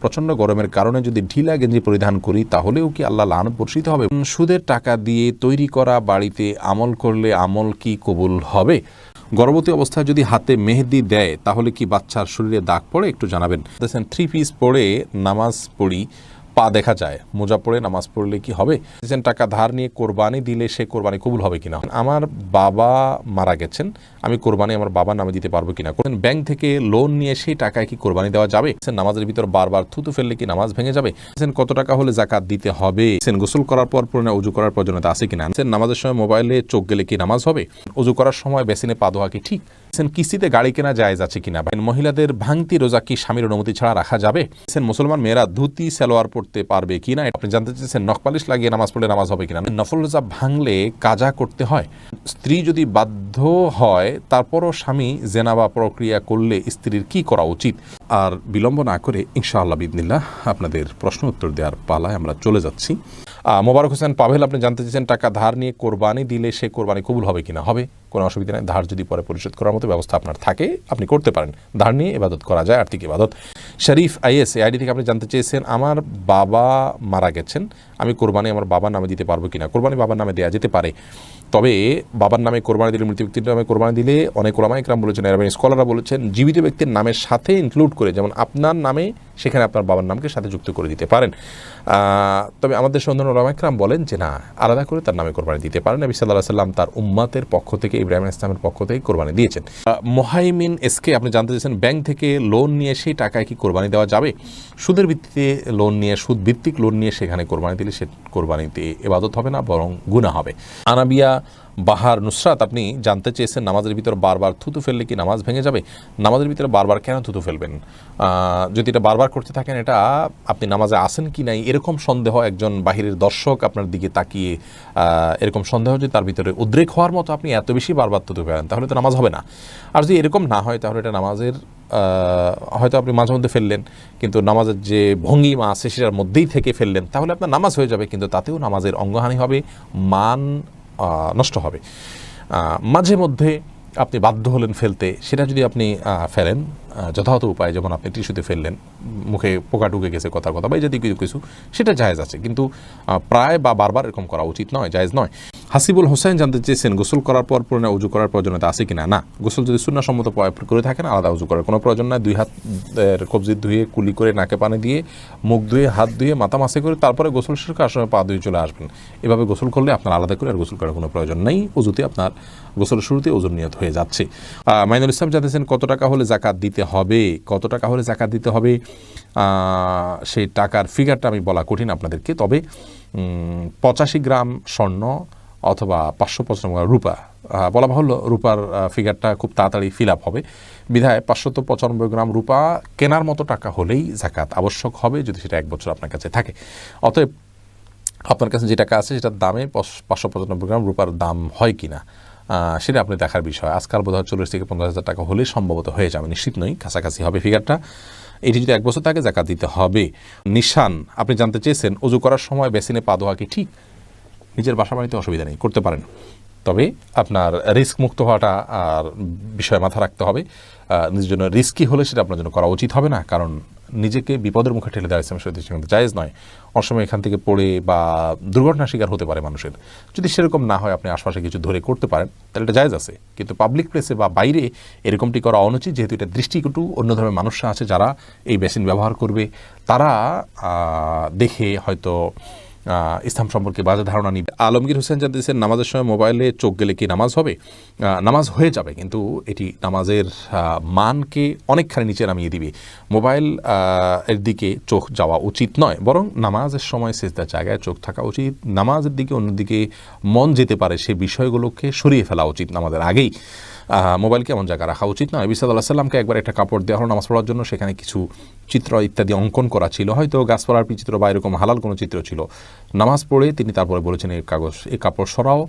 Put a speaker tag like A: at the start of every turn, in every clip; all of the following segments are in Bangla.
A: প্রচণ্ড গরমের কারণে যদি ঢিলা গেঞ্জি পরিধান করি তাহলেও কি আল্লাহ লানত বর্ষিত হবে? সুদের টাকা দিয়ে তৈরি করা বাড়িতে আমল করলে আমল কি কবুল হবে? গর্ভবতী অবস্থায় যদি হাতে মেহেদি দেয় তাহলে কি বাচ্চার শরীরে দাগ পড়ে? একটু জানাবেন। দেখেন, 3 পিস পরে নামাজ পড়ি, পা দেখা যায়, মোজা পড়ে নামাজ পড়লে কি হবে? টাকা ধার নিয়ে কোরবানি দিলে সে কোরবানি কবুল হবে কিনা? আমার বাবা মারা গেছেন, আমি কোরবানি আমার বাবার নামে দিতে পারবো কিনা? ব্যাংক থেকে লোন নিয়ে সেই টাকায় কি কোরবানি দেওয়া যাবে? নামাজের ভিতর বারবার থুতু ফেললে কি নামাজ ভেঙে যাবে? কত টাকা হলে যাকাত দিতে হবে? গোসল করার পর পুরো উজু করার প্রয়োজনীয়তা আছে কিনা? নামাজের সময় মোবাইলে চোখ গেলে কি নামাজ হবে? উজু করার সময় বেসিনে পা ধোয়া কি ঠিক? কিস্তিতে গাড়ি কেনা জায়েজ আছে কিনা? মহিলাদের ভাঙতি রোজা কি স্বামীর অনুমতি ছাড়া রাখা যাবে? মুসলমান মেয়েরা ধুতি সালোয়ার পড়তে পারবে কিনা? আপনি জানতে চাইছেন নখপালিশ লাগিয়ে নামাজ পড়লে নামাজ হবে কিনা? নফল রোজা ভাঙলে কাজা করতে হয়। স্ত্রী যদি বাধ্য হয় তারপরও স্বামী জেনাবা প্রক্রিয়া করলে স্ত্রীর কি করা উচিত? আর বিলম্ব না করে ইনশাআল্লাহ বিদিনিল্লাহ আপনাদের প্রশ্ন উত্তর দেওয়ার পালায় আমরা চলে যাচ্ছি। মোবারক হোসেন পাভেল, আপনি জানতে চাইছেন টাকা ধার নিয়ে কোরবানি দিলে সে কোরবানি কবুল হবে কিনা? হবে, কোনো অসুবিধা নেই। ধার যদি পরে পরিশোধ করার মতো ব্যবস্থা আপনার থাকে আপনি করতে পারেন। ধার নিয়ে ইবাদত করা যায়, আর্থিক ইবাদত। শরীফ আইএস আইডি থেকে আপনি জানতে চেয়েছেন আমার বাবা মারা গেছেন, আমি কোরবানি আমার বাবার নামে দিতে পারবো কিনা? কোরবানি বাবার নামে দেওয়া যেতে পারে, তবে বাবার নামে কোরবানি দিলে, মৃত ব্যক্তির নামে কোরবানি দিলে অনেক ওলামা ইকরাম বলেছেন, আরবানি স্কলাররা বলেছেন জীবিত ব্যক্তির নামের সাথে ইনক্লুড করে, যেমন আপনার নামে সেখানে আপনার বাবার নামকে সাথে যুক্ত করে দিতে পারেন। তবে আমাদের অন্যান্য ওলামা ইকরাম বলেন যে না, আলাদা করে তার নামে কোরবানি দিতে পারেন। নবী সাল্লাল্লাহু আলাইহি ওয়াসাল্লাম তার উম্মতের পক্ষ থেকে, ইব্রাহিম আলাইহিস সালামের পক্ষ থেকে কোরবানি দিয়েছেন। মোহাইমিন এসকে, আপনি জানতে চাইছেন ব্যাংক থেকে লোন নিয়ে সেই টাকায় কি কোরবানি দেওয়া যাবে? সুদের ভিত্তিতে লোন নিয়ে, সুদ ভিত্তিক লোন নিয়ে সেখানে কোরবানি দিলে সে কোরবানিতে ইবাদত হবে না, বরং গুনাহ হবে। আনাবিয়া বাহার নুসরাত, আপনি জানতে চেয়েছেন নামাজের ভিতর বারবার থুতু ফেললে কি নামাজ ভেঙে যাবে? নামাজের ভিতরে বারবার কেন থুতু ফেলবেন? যদি এটা বারবার করতে থাকেন, এটা আপনি নামাজে আসেন কি নাই এরকম সন্দেহ, একজন বাহিরের দর্শক আপনার দিকে তাকিয়ে এরকম সন্দেহ যদি তার ভিতরে উদ্রেক হওয়ার মতো আপনি এত বেশি বারবার থুতু ফেলেন, তাহলে তো নামাজ হবে না। আর যদি এরকম না হয় তাহলে এটা নামাজের হয়তো আপনি মাঝে মধ্যে ফেললেন, কিন্তু নামাজের যে ভঙ্গিমা আছে সেটার মধ্যেই থেকে ফেললেন, তাহলে আপনার নামাজ হয়ে যাবে, কিন্তু তাতেও নামাজের অঙ্গহানি হবে, মান নষ্ট হবে। মাঝে মধ্যে আপনি বাধ্য হলেন ফেলতে, সেটা যদি আপনি ফেলেন যথাযথ উপায়, যেমন আপনি টিস্যুতে ফেললেন, মুখে পোকা ঢুকে গেছে কথার কথা বা এই জাতীয় কিছু, সেটা জায়েজ আছে, কিন্তু প্রায় বা বারবার এরকম করা উচিত নয়, জায়েজ নয়। হাসিবুল হোসেন জানতে চেয়েছেন গোসল করার পর পুরনো উজু করার প্রয়োজনীয়তা আছে কিনা? না, গোসল যদি সুন্নাহসম্মত করে থাকেন আলাদা উজু করার কোনো প্রয়োজন নয়। 2 হাতের কবজি ধুয়ে, কুলি করে, নাকে পানি দিয়ে, মুখ ধুয়ে, হাত ধুয়ে, মাথা মাসে করে তারপরে গোসল শেষ করে আসলে পা ধুয়ে চলে আসবেন। এভাবে গোসল করলে আপনার আলাদা করে আর গোসল করার কোনো প্রয়োজন নেই। উজুতে আপনার গোসলের শুরুতে ওজুর নিয়ত হয়ে যাচ্ছে। মাইনুল ইসলাম জানতেছেন কত টাকা হলে যাকাত দিতে হবে? কত টাকা হলে যাকাত দিতে হবে সেই টাকার ফিগারটা আমি বলা কঠিন আপনাদেরকে, তবে 85 গ্রাম স্বর্ণ অথবা 595 গ্রাম রূপা, বলা বাহুল্য রূপার ফিগারটা খুব তাড়াতাড়ি ফিল আপ হবে, বিধায় 595 গ্রাম রূপা কেনার মতো টাকা হলেই যাকাত আবশ্যক হবে, যদি সেটা 1 বছর আপনার কাছে থাকে। অতএব আপনার কাছে যে টাকা আছে সেটার দামে 595 গ্রাম রূপার দাম হয় কিনা সেটা আপনি দেখার বিষয়। আজকাল বোধহয় 40 থেকে 50,000 টাকা হলে সম্ভবত হয়ে যাবে, নিশ্চিত নই, কাছাকাছি হবে ফিগারটা। এটি যদি 1 বছর থাকে যাকাত দিতে হবে। নিশান, আপনি জানতে চেয়েছেন অজু করার সময় বেসিনে পা ধোয়া কি ঠিক? নিজের বাসা বাড়িতে অসুবিধা নেই, করতে পারেন, তবে আপনার রিস্ক মুক্ত হওয়াটা আর বিষয় মাথা রাখতে হবে। নিজের জন্য রিস্কি হলে সেটা আপনার জন্য করা উচিত হবে না, কারণ নিজেকে বিপদের মুখে ঠেলে দেওয়া ইসলামের দৃষ্টিকোণ জায়েজ নয়। অসময় এখান থেকে পড়ে বা দুর্ঘটনার শিকার হতে পারে মানুষের। যদি সেরকম না হয়, আপনি আশপাশে কিছু ধরে করতে পারেন, তাহলে এটা জায়েজ আছে, কিন্তু পাবলিক প্লেসে বা বাইরে এরকমটি করা অনুচিত, যেহেতু এটা দৃষ্টিকটু। অন্য ধর্মের মানুষরা আছে যারা এই বেসিন ব্যবহার করবে, তারা দেখে হয়তো ইসলাম সম্পর্কে বাজে ধারণা নিবে। আলমগীর হোসেন জানতেছেন নামাজের সময় মোবাইলে চোখ গেলে কি নামাজ হবে? নামাজ হয়ে যাবে, কিন্তু এটি নামাজের মানকে অনেকখানি নিচে নামিয়ে দিবে। মোবাইল এর দিকে চোখ যাওয়া উচিত নয়, বরং নামাজের সময় সিজদার জায়গায় চোখ থাকা উচিত। নামাজের দিকে অন্যদিকে মন যেতে পারে সেই বিষয়গুলোকে সরিয়ে ফেলা উচিত নামাজের আগেই। মোবাইলকে এমন জায়গায় রাখা উচিত নয়। নবী সাল্লাল্লাহু আলাইহি ওয়াসাল্লামকে একবার একটা কাপড় দেওয়া হলো নামাজ পড়ার জন্য, সেখানে কিছু চিত্র ইত্যাদি অঙ্কন করা ছিল, হয়তো গাছপালার চিত্র বা এরকম হালাল কোনো চিত্র ছিল। নামাজ পড়ে তিনি তারপরে বলেছেন এই কাপড় সরাও,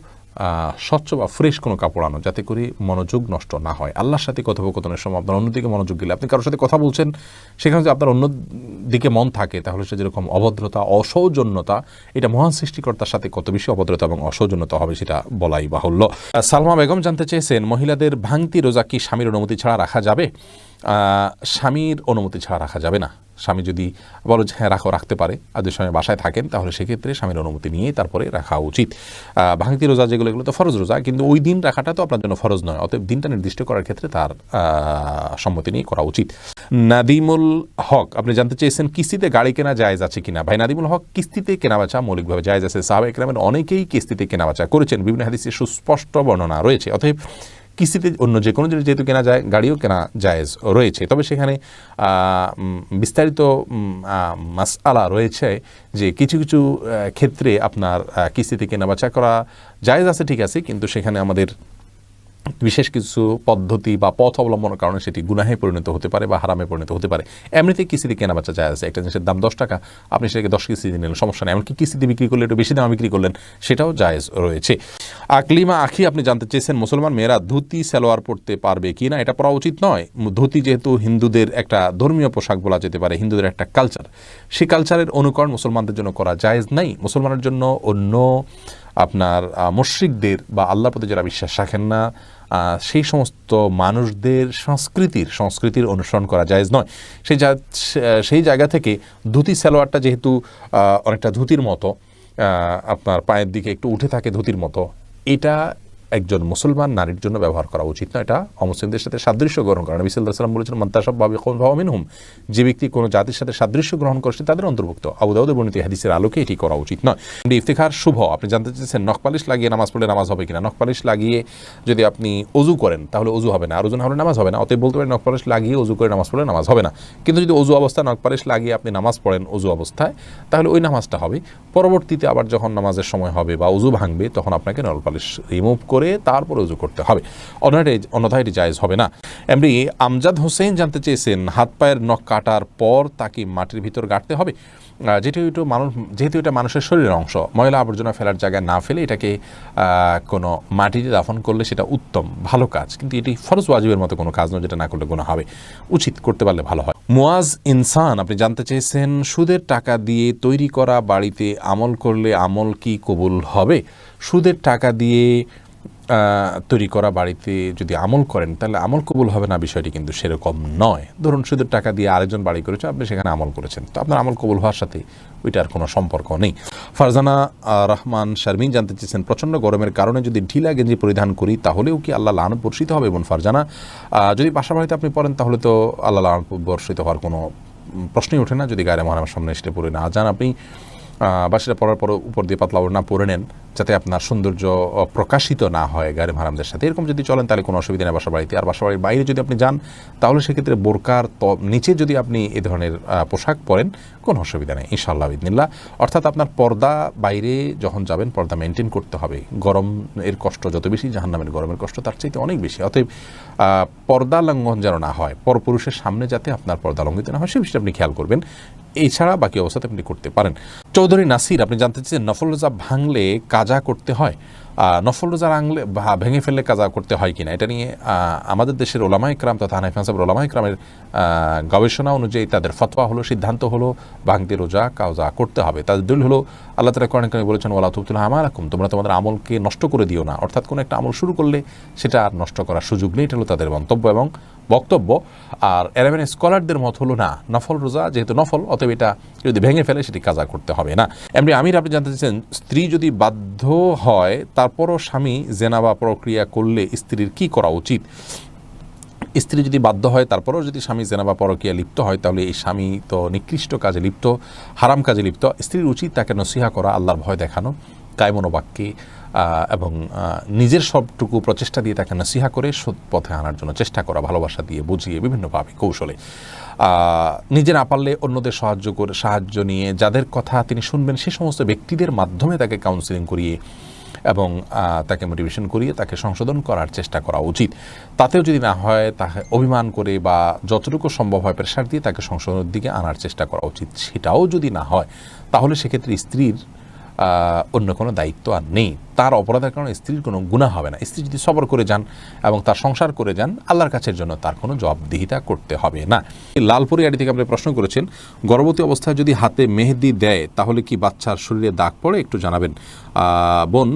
A: স্বচ্ছ বা ফ্রেশ কোনো কাপড় আনো, যাতে করে মনোযোগ নষ্ট না হয়। আল্লাহর সাথে কথোপকথনের সময় আপনার অন্যদিকে মনোযোগ দিলে, আপনি কারোর সাথে কথা বলছেন, সেখানে যদি আপনার অন্য দিকে মন থাকে, তাহলে সে যেরকম অভদ্রতা, অসৌজন্যতা, এটা মহান সৃষ্টিকর্তার সাথে কত বেশি অভদ্রতা এবং অসৌজন্যতা হবে সেটা বলাই বাহুল্য। সালমা বেগম জানতে চেয়েছেন মহিলাদের ভাঙতি রোজা কি স্বামীর অনুমতি ছাড়া রাখা যাবে? স্বামীর অনুমতি ছাড়া রাখা যাবে না। স্বামী যদি বলো যে হ্যাঁ রাখতে পারে, আর যদি স্বামী বাসায় থাকেন তাহলে সেক্ষেত্রে স্বামীর অনুমতি নিয়ে তারপরে রাখা উচিত। ভাঙতি রোজা যেগুলো, এগুলো তো ফরজ রোজা, কিন্তু ওই দিন রাখাটা তো আপনার জন্য ফরজ নয়, অতএব দিনটা নির্দিষ্ট করার ক্ষেত্রে তার সম্মতি নিয়ে করা উচিত। নাদিমুল হক আপনি জানতে চেয়েছেন কিস্তিতে গাড়ি কেনা জায়েজ আছে কিনা। ভাই নাদিমুল হক, কিস্তিতে কেনাবেচা মৌলিকভাবে জায়েজ আছে। সাহাবায়ে কেরামের অনেকেই কিস্তিতে কেনাবেচা করেছেন, বিভিন্ন হাদিসে সুস্পষ্ট বর্ণনা রয়েছে। অতএব কিস্তিতে অন্য যে কোনো জিনিস যেহেতু কেনা যায়, গাড়িও কেনা জায়েজ রয়েছে। তবে সেখানে বিস্তারিত মাসআলা রয়েছে যে কিছু কিছু ক্ষেত্রে আপনার কিস্তিতে কেনাবেচা করা জায়েজ আছে, ঠিক আছে, কিন্তু সেখানে আমাদের বিশেষ কিছু পদ্ধতি বা পথ অবলম্বনের কারণে সেটি গুনাহে পরিণত হতে পারে বা হারামে পরিণত হতে পারে। এমনিতে কিস্তিতে কেনাবেচা যায় আছে, একটা জিনিসের দাম 10 টাকা, আপনি সেটাকে 10 কিস্তিতে নিলেন, সমস্যা নেই। এমনকি কিস্তিতে বিক্রি করলে একটু বেশি দামে বিক্রি করলেন, সেটাও জায়েজ রয়েছে। আকলিমা আখি আপনি জানতে চেয়েছেন মুসলমান মেয়েরা ধুতি সালোয়ার পরতে পারবে কি না। এটা পরা উচিত নয়। ধুতি যেহেতু হিন্দুদের একটা ধর্মীয় পোশাক বলা যেতে পারে, হিন্দুদের একটা কালচার, সেই কালচারের অনুকরণ মুসলমানদের জন্য করা জায়েজ নাই। মুসলমানের জন্য অন্য আপনার মুশরিকদের বা আল্লাহর প্রতি যারা বিশ্বাস রাখেন না সেই সমস্ত মানুষদের সংস্কৃতির অনুসরণ করা জায়েজ নয়। সেই জায়গা থেকে ধুতি সালোয়ারটা যেহেতু অনেকটা ধুতির মতো, আপনার পায়ের দিকে একটু উঠে থাকে ধুতির মতো, এটা একজন মুসলমান নারীর জন্য ব্যবহার করা উচিত না। এটা অমুসলিমদের সাথে সাদৃশ্য গ্রহণ করা। নবী সাল্লাল্লাহু আলাইহি ওয়াসাল্লাম বলেছেন মান তাশাব্বাহা বিকওমিন ফাহুয়া মিনহুম, যে ব্যক্তি কোনো জাতির সাথে সাদৃশ্য গ্রহণ করছে তাদের অন্তর্ভুক্ত। আবু দাউদের বর্ণিত হাদিসের আলোকে এটি করা উচিত নয়। ইফতিখার শুভ আপনি জানতে চেয়েছেন নখপালিশ লাগিয়ে নামাজ পড়লে নামাজ হবে কিনা। নখপালিশ লাগিয়ে যদি আপনি ওযু করেন তাহলে ওযু হবে না, আর ওযু না হলে নামাজ হবে না। অতএব বলতে পারেন নখপালিশ লাগিয়ে ওযু করে নামাজ পড়লে নামাজ হবে না। কিন্তু যদি ওযু অবস্থায় নখপালিশ লাগিয়ে আপনি নামাজ পড়েন ওযু অবস্থায়, তাহলে ওই নামাজটা হবে। পরবর্তীতে আবার যখন নামাজের সময় হবে বা ওযু ভাঙবে তখন আপনাকে নখপালিশ রিমুভ করে তারপর ওযু করতে হবে, অন্যথায় এটি জায়েজ হবে না। এমনি আমজাদ হোসেন জানতে চেয়েছেন হাত পায়ের নখ কাটার পর তাকে মাটির ভিতর গাঁটতে হবে। যেহেতু এটা মানুষের শরীরের অংশ, ময়লা আবর্জনা ফেলার জায়গায় না ফেলে এটাকে কোনো মাটিতে দাফন করলে সেটা উত্তম, ভালো কাজ, কিন্তু এটি ফরজ ওয়াজিবের মতো কোনো কাজ নয় যেটা না করলে গুনাহ হবে। উচিত, করতে পারলে ভালো হয়। মুয়াজ ইনসান আপনি জানতে চেয়েছেন সুদের টাকা দিয়ে তৈরি করা বাড়িতে আমল করলে আমল কি কবুল হবে। সুদের টাকা দিয়ে তৈরি করা বাড়িতে যদি আমল করেন তাহলে আমল কবুল হবে না, বিষয়টি কিন্তু সেরকম নয়। ধরুন সুদের টাকা দিয়ে আরেকজন বাড়ি করেছে, আপনি সেখানে আমল করেছেন, তো আপনার আমল কবুল হওয়ার সাথে ওইটার কোনো সম্পর্ক নেই। ফারজানা রহমান শারমিন জানতে চেয়েছেন প্রচণ্ড গরমের কারণে যদি ঢিলা গেঞ্জি পরিধান করি তাহলেও কি আল্লাহ লানত বর্ষিত হবে। এবং ফারজানা, যদি বাসা বাড়িতে আপনি পড়েন তাহলে তো আল্লাহ লানত বর্ষিত হওয়ার কোনো প্রশ্নই ওঠে না। যদি গায়ে মহারামের সামনে এসে পড়ে না যান, আপনি বাসাটা পড়ার পর উপর দিয়ে পাতলা ওড়না পরে নেন যাতে আপনার সৌন্দর্য প্রকাশিত না হয় গায়ে হারামদের সাথে, এরকম যদি চলেন তাহলে কোনো অসুবিধা নেই বাসা বাড়িতে। আর বাসা বাড়ির বাইরে যদি আপনি যান তাহলে সেক্ষেত্রে বোরকার নিচে যদি আপনি এ ধরনের পোশাক পরেন কোনো অসুবিধা নেই ইনশাআল্লাহ বিদিনিল্লাহ। অর্থাৎ আপনার পর্দা বাইরে যখন যাবেন পর্দা মেনটেন করতে হবে। গরম এর কষ্ট যত বেশি, জাহান্নামের গরমের কষ্ট তার চাইতে অনেক বেশি। অতএব পর্দা লঙ্ঘন যেন না হয়, পরপুরুষের সামনে যাতে আপনার পর্দা লঙ্ঘিত না হয় সে বিষয়টা আপনি খেয়াল করবেন। এছাড়া বাকি অবস্থাতে আপনি করতে পারেন। চৌধুরী নাসির আপনি জানতে চাচ্ছেন নফল রোজা ভাঙলে কাজা করতে হয়। নফল রোজা ভেঙে ফেললে কাজা করতে হয় কিনা, এটা নিয়ে আমাদের দেশের ওলামা ইকরাম তথা হানাফি মাযহাবের ওলামা ইকরামের গবেষণা অনুযায়ী তাদের ফতোয়া হলো, সিদ্ধান্ত হলো ভাঙতি রোজা কাজা করতে হবে। তাদের দলিল হলো আল্লাহ তাআলা কোরআনে কারিমে বলেছেন ওয়ালা তুবতিলু আমালাকুম, তোমরা তোমাদের আমলকে নষ্ট করে দিও না। অর্থাৎ কোনো একটা আমল শুরু করলে সেটা আর নষ্ট করার সুযোগ নেই, এটা হলো তাদের মন্তব্য এবং বক্তব্য। আর এরাবেন স্কলারদের মত হলো না, নফল রোজা যেহেতু নফল অতএব এটা যদি ভেঙে ফেলে সেটি কাজা করতে হবে না। এমনি আমির আপনি জানতে চাচ্ছেন স্ত্রী যদি বাধ্য হয় তারপরও স্বামী জেনা বা প্রক্রিয়া করলে স্ত্রীর কি করা উচিত। স্ত্রী যদি বাধ্য হয় তারপরেও যদি স্বামী জেনা বা পরকীয়া লিপ্ত হয় তাহলে এই স্বামী তো নিকৃষ্ট কাজে লিপ্ত, হারাম কাজে লিপ্ত। স্ত্রীর উচিত তাকে নসিহা করা, আল্লাহর ভয় দেখানো, কায়মনোবাক্যে এবং নিজের সবটুকু প্রচেষ্টা দিয়ে তাকে নসিহা করে সৎ পথে আনার জন্য চেষ্টা করা, ভালোবাসা দিয়ে বুঝিয়ে বিভিন্নভাবে কৌশলে। নিজে না পারলে অন্যদের সাহায্য নিয়ে যাদের কথা তিনি শুনবেন সে সমস্ত ব্যক্তিদের মাধ্যমে তাকে কাউন্সিলিং করিয়ে এবং তাকে মোটিভেশন করিয়ে তাকে সংশোধন করার চেষ্টা করা উচিত। তাতেও যদি না হয় তাকে অভিমান করে বা যতটুকু সম্ভব হয় প্রেশার দিয়ে তাকে সংশোধনের দিকে আনার চেষ্টা করা উচিত। সেটাও যদি না হয় তাহলে সেক্ষেত্রে স্ত্রীর অন্য কোনো দায়িত্ব আর নেই। তার অপরাধের কারণে স্ত্রীর কোনো গুনাহ হবে না। স্ত্রী যদি সবর করে যান এবং তার সংসার করে যান, আল্লাহর কাছের জন্য তার কোনো জবাবদিহিতা করতে হবে না। লালপুরি আড়ি থেকে আপনি প্রশ্ন করেছেন, গর্ভবতী অবস্থায় যদি হাতে মেহেদি দেয় তাহলে কি বাচ্চার শরীরে দাগ পড়ে, একটু জানাবেন। বোন,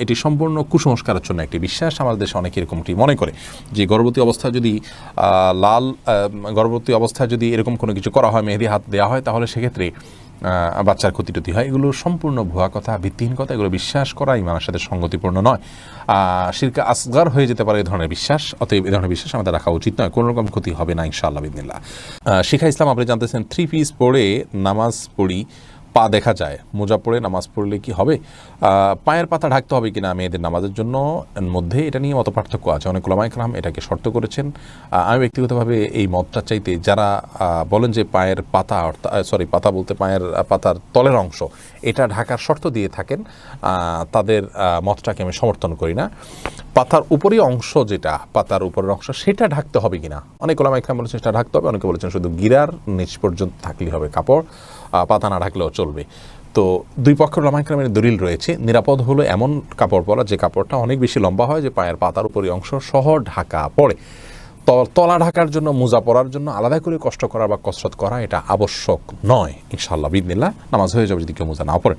A: এটি সম্পূর্ণ কুসংস্কারের জন্য একটি বিশ্বাস। আমাদের দেশে অনেকে এরকমটি মনে করে যে গর্ভবতী অবস্থায় যদি গর্ভবতী অবস্থায় যদি এরকম কোনো কিছু করা হয়, মেহেদি হাত দেওয়া হয়, তাহলে সেক্ষেত্রে বাচ্চার ক্ষতি হয়। এগুলো সম্পূর্ণ ভুয়া কথা, ভিত্তিহীন কথা। এগুলো বিশ্বাস করা ইমানের সাথে সঙ্গতিপূর্ণ নয়। শিরকে আসগার হয়ে যেতে পারে এই ধরনের বিশ্বাস। অতএব এই ধরনের বিশ্বাস আমাদের রাখা উচিত নয়। কোনো রকম ক্ষতি হবে না ইনশাআল্লাহ বিদিনিল্লাহ। শিখা ইসলাম আপনি জানতেছেন, 3 পিস পরে নামাজ পড়ি, পা দেখা যায়, মোজা পড়ে নামাজ পড়লে কি হবে? পায়ের পাতা ঢাকতে হবে কিনা মেয়েদের নামাজের জন্য মধ্যে এটা নিয়ে মত পার্থক্য আছে। অনেক ওলামায়ে কেরাম এটাকে শর্ত করেছেন। আমি ব্যক্তিগতভাবে এই মতটা চাইতে, যারা বলেন যে পায়ের পাতা, পাতা বলতে পায়ের পাতার তলের অংশ, এটা ঢাকার শর্ত দিয়ে থাকেন, তাদের মতটাকে আমি সমর্থন করি না। পাতার উপরের অংশ, যেটা পাতার উপরের অংশ, সেটা ঢাকতে হবে কিনা, অনেক ওলামায়ে কেরাম বলেছেন সেটা ঢাকতে হবে। অনেকে বলেছেন শুধু গিরার নিচ পর্যন্ত থাকলেই হবে কাপড়, পাতা না ঢাকলেও চলবে। তো দুই পক্ষের ওলামায়ে কেরামের দলিল রয়েছে। নিরাপদ হলো এমন কাপড় পরা যে কাপড়টা অনেক বেশি লম্বা হয়, যে পায়ের পাতার উপরের অংশ সহ ঢাকা পড়ে। তলা ঢাকার জন্য, মোজা পরার জন্য আলাদা করে কষ্ট করা বা কসরত করা এটা আবশ্যক নয়। ইনশাআল্লাহ বিদিনিল্লাহ নামাজ হয়ে যাবে যদি কেউ মোজা না পড়ে।